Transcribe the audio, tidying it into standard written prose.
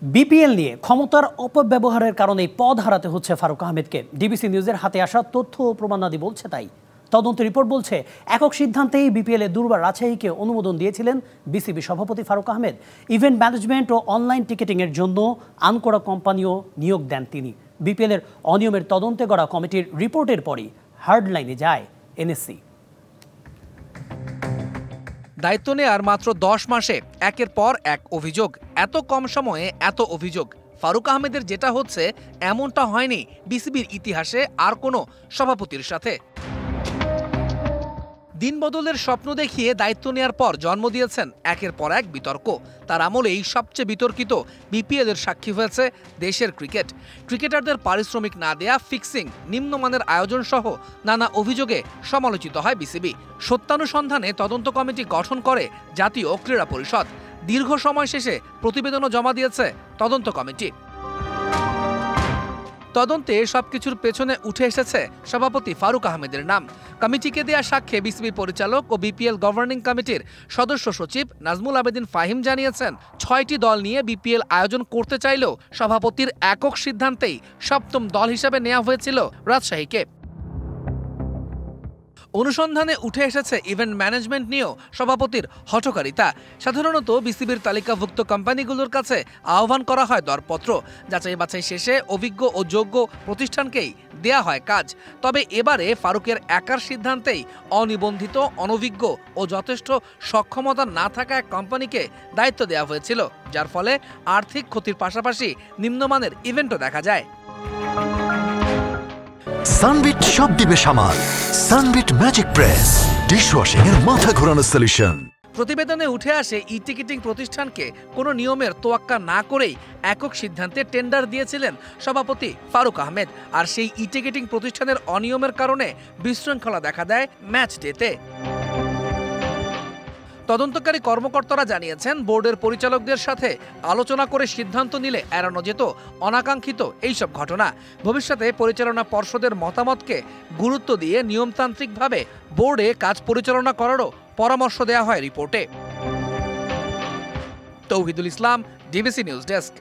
BPL নিয়ে ক্ষমতার অপব্যবহারের কারণে পদ হারাতে হচ্ছে ফারুক আহমেদকে। ডিবিসি নিউজের হাতে আসা তথ্য ও প্রমাণাদি বলছে তাই। তদন্ত রিপোর্ট বলছে একক সিদ্ধান্তেই বিপিএল এ দুর্বার রাজশাহীকে অনুমোদন দিয়েছিলেন বিসিবি সভাপতি ফারুক আহমেদ। ইভেন্ট ম্যানেজমেন্ট ও অনলাইন টিকেটিং এর জন্য আনকোরা কোম্পানিও নিয়োগ দেন তিনি। বিপিএল এর অনিয়মের তদন্তে গড়া কমিটির রিপোর্টের পরই হার্ডলাইনে যায় এনএসসি। দায়িত্ব নেয়ার মাত্র 10 মাসে একের পর এক অভিযোগ, এত কম সময়ে এত অভিযোগ। ফারুক আহমেদের যেটা হচ্ছে এমনটা হয়নি বিসিবির ইতিহাসে আর কোনো সভাপতির সাথে। দিন বদলের স্বপ্ন দেখিয়ে দায়িত্ব নেয়ার পর জন্ম দিয়েছেন একের পর এক বিতর্ক। তার আমলেই সবচেয়ে বিতর্কিত বিপিএল এর সাক্ষী হয়েছে দেশের ক্রিকেট। ক্রিকেটারদের পারিশ্রমিক না দেয়া, ফিক্সিং, নিম্নমানের আয়োজন সহ নানা অভিযোগে সমালোচিত হয় বিসিবি। সত্যানুসন্ধানে তদন্ত কমিটি গঠন করে জাতীয় ক্রীড়া পরিষদ। দীর্ঘ সময় শেষে প্রতিবেদনও জমা দিয়েছে তদন্ত কমিটি। তদন্তে সবকিছুর পেছনে উঠে এসেছে সভাপতি ফারুক আহমেদের নাম। কমিটিকে দেয়া সাক্ষ্যে বিসিবি পরিচালক ও বিপিএল গভর্নিং কমিটির সদস্য সচিব নাজমুল আবেদিন ফাহিম জানিয়েছেন, 6টি দল নিয়ে বিপিএল আয়োজন করতে চাইলেও সভাপতির একক সিদ্ধান্তেই সপ্তম দল হিসেবে নেওয়া হয়েছিল রাজশাহীকে। অনুসন্ধানে উঠে এসেছে ইভেন্ট ম্যানেজমেন্ট নিয়েও সভাপতির হঠকারিতা। সাধারণত বিসিবির তালিকাভুক্ত কোম্পানিগুলোর কাছে আহ্বান করা হয় দরপত্র। যাচাই বাছাই শেষে অভিজ্ঞ ও যোগ্য প্রতিষ্ঠানকেই দেয়া হয় কাজ। তবে এবারে ফারুকের একার সিদ্ধান্তেই অনিবন্ধিত, অনভিজ্ঞ ও যথেষ্ট সক্ষমতা না থাকা এক কোম্পানিকে দায়িত্ব দেওয়া হয়েছিল, যার ফলে আর্থিক ক্ষতির পাশাপাশি নিম্নমানের ইভেন্টও দেখা যায়। সানবিট সব দিবে সামাল। সানবিট ম্যাজিক প্রেস ডিশওয়াশিং এর মাথা ঘোরানো সলিউশন। প্রতিবেদনে উঠে আসে ই-টিকেটিং প্রতিষ্ঠানকে কোনো নিয়মের তোয়াক্কা না করেই একক সিদ্ধান্তে টেন্ডার দিয়েছিলেন সভাপতি ফারুক আহমেদ। আর সেই ই-টিকেটিং প্রতিষ্ঠানের অনিয়মের কারণে বিশৃঙ্খলা দেখা দেয় ম্যাচ ডেতে। তদন্তকারী কর্মকর্তারা জানিয়েছেন, বোর্ডের পরিচালকদের সাথে আলোচনা করে সিদ্ধান্ত নিলে এড়ানো যেত অনাকাঙ্ক্ষিত এইসব ঘটনা। ভবিষ্যতে পরিচালনা পর্ষদের মতামতকে গুরুত্ব দিয়ে নিয়মতান্ত্রিকভাবে বোর্ডে কাজ পরিচালনা করারও পরামর্শ দেওয়া হয় রিপোর্টে। তৌহিদুল ইসলাম, ডিবিসি নিউজ ডেস্ক।